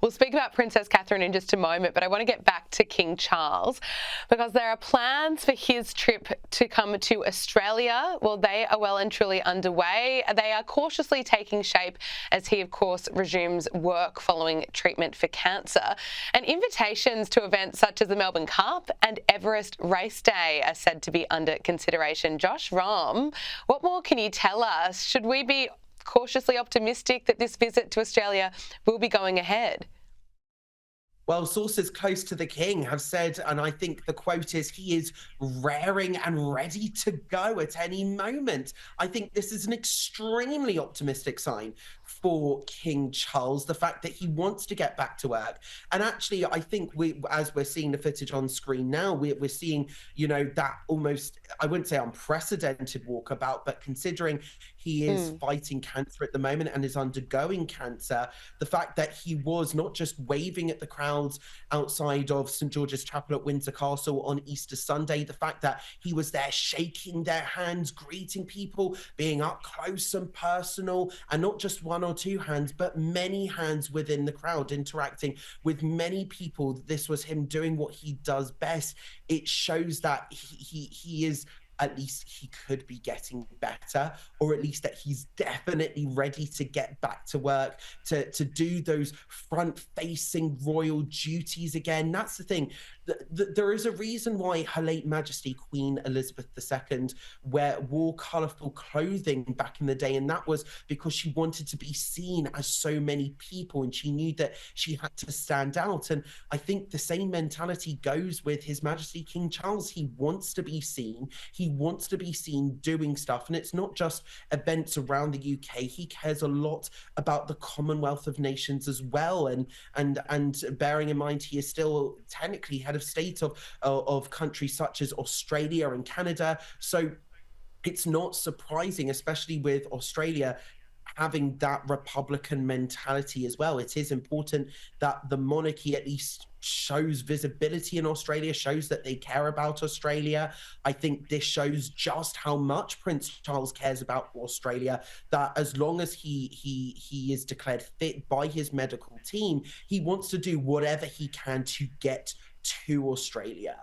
We'll speak about Princess Catherine in just a moment, but I want to get back to King Charles because there are plans for his trip to come to Australia. Well, they are well and truly underway. They are cautiously taking shape as he, of course, resumes work following treatment for cancer. And invitations to events such as the Melbourne Cup and Everest Race Day are said to be under consideration. Josh Rom, what more can you tell us? Should we be cautiously optimistic that this visit to Australia will be going ahead? Well, sources close to the king have said, and I think the quote is, he is raring and ready to go at any moment. I think this is an extremely optimistic sign for King Charles, the fact that he wants to get back to work. And actually, I think as we're seeing the footage on screen now, we're seeing, that almost, I wouldn't say unprecedented walkabout, but considering he is fighting cancer at the moment and is undergoing cancer, the fact that he was not just waving at the crowds outside of St. George's Chapel at Windsor Castle on Easter Sunday, the fact that he was there shaking their hands, greeting people, being up close and personal, and not just one or two hands, but many hands within the crowd, interacting with many people. This was him doing what he does best. It shows that he is, at least he could be getting better, or at least that he's definitely ready to get back to work, to do those front-facing royal duties again. That's the thing. There is a reason why Her late Majesty Queen Elizabeth II wore colourful clothing back in the day, and that was because she wanted to be seen as so many people, and she knew that she had to stand out. And I think the same mentality goes with His Majesty King Charles. He wants to be seen. He wants to be seen doing stuff, and it's not just events around the UK. He cares a lot about the Commonwealth of Nations as well, and bearing in mind he is still technically head of state of countries such as Australia and Canada. So it's not surprising, especially with Australia having that Republican mentality as well. It is important that the monarchy at least shows visibility in Australia, shows that they care about Australia. I think this shows just how much Prince Charles cares about Australia, that as long as he is declared fit by his medical team, he wants to do whatever he can to get to Australia.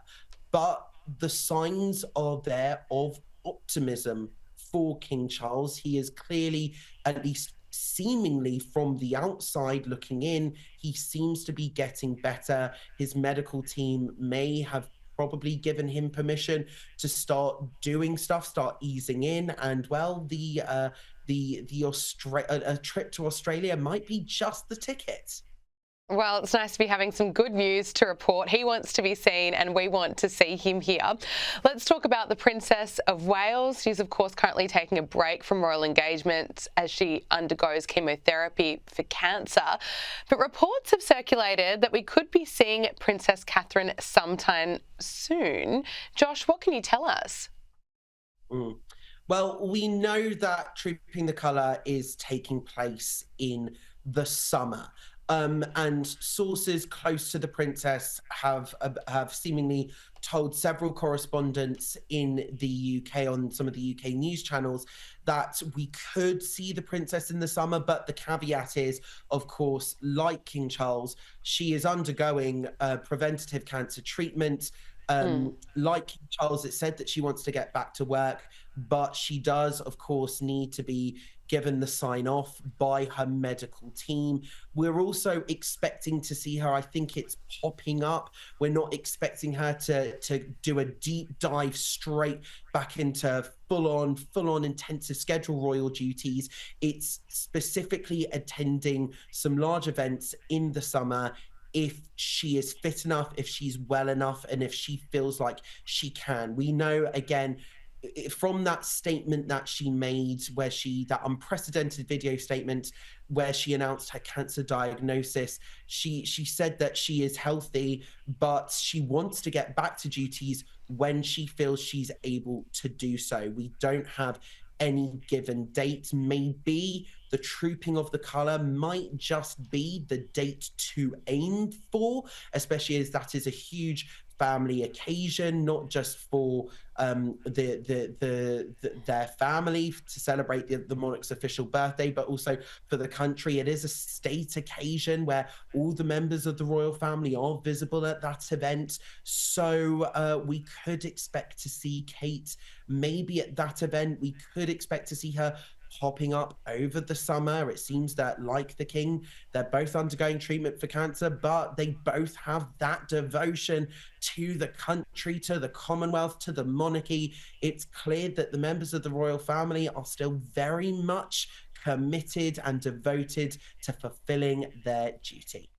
But the signs are there of optimism for King Charles. He is clearly, at least seemingly from the outside looking in, he seems to be getting better. His medical team may have probably given him permission to start doing stuff, start easing in, and well, a trip to Australia might be just the ticket. Well, it's nice to be having some good news to report. He wants to be seen and we want to see him here. Let's talk about the Princess of Wales. She's, of course, currently taking a break from royal engagement as she undergoes chemotherapy for cancer. But reports have circulated that we could be seeing Princess Catherine sometime soon. Josh, what can you tell us? Well, we know that Trooping the Colour is taking place in the summer. And sources close to the princess have seemingly told several correspondents in the UK on some of the UK news channels that we could see the princess in the summer. But the caveat is, of course, like King Charles, she is undergoing preventative cancer treatment. Like King Charles, it said that she wants to get back to work, but she does, of course, need to be given the sign off by her medical team. We're also expecting to see her, I think it's popping up. We're not expecting her to do a deep dive straight back into full-on intensive schedule royal duties. It's specifically attending some large events in the summer if she is fit enough, if she's well enough, and if she feels like she can. We know, again, from that statement that she made, that unprecedented video statement where she announced her cancer diagnosis, she said that she is healthy, but she wants to get back to duties when she feels she's able to do so. We don't have any given date. Maybe the Trooping of the Colour might just be the date to aim for, especially as that is a huge family occasion, not just for their family to celebrate the monarch's official birthday, but also for the country. It is a state occasion where all the members of the royal family are visible at that event. So we could expect to see Kate maybe at that event. We could expect to see her popping up over the summer. It seems that, like the king, they're both undergoing treatment for cancer, but they both have that devotion to the country, to the Commonwealth, to the monarchy. It's clear that the members of the royal family are still very much committed and devoted to fulfilling their duty.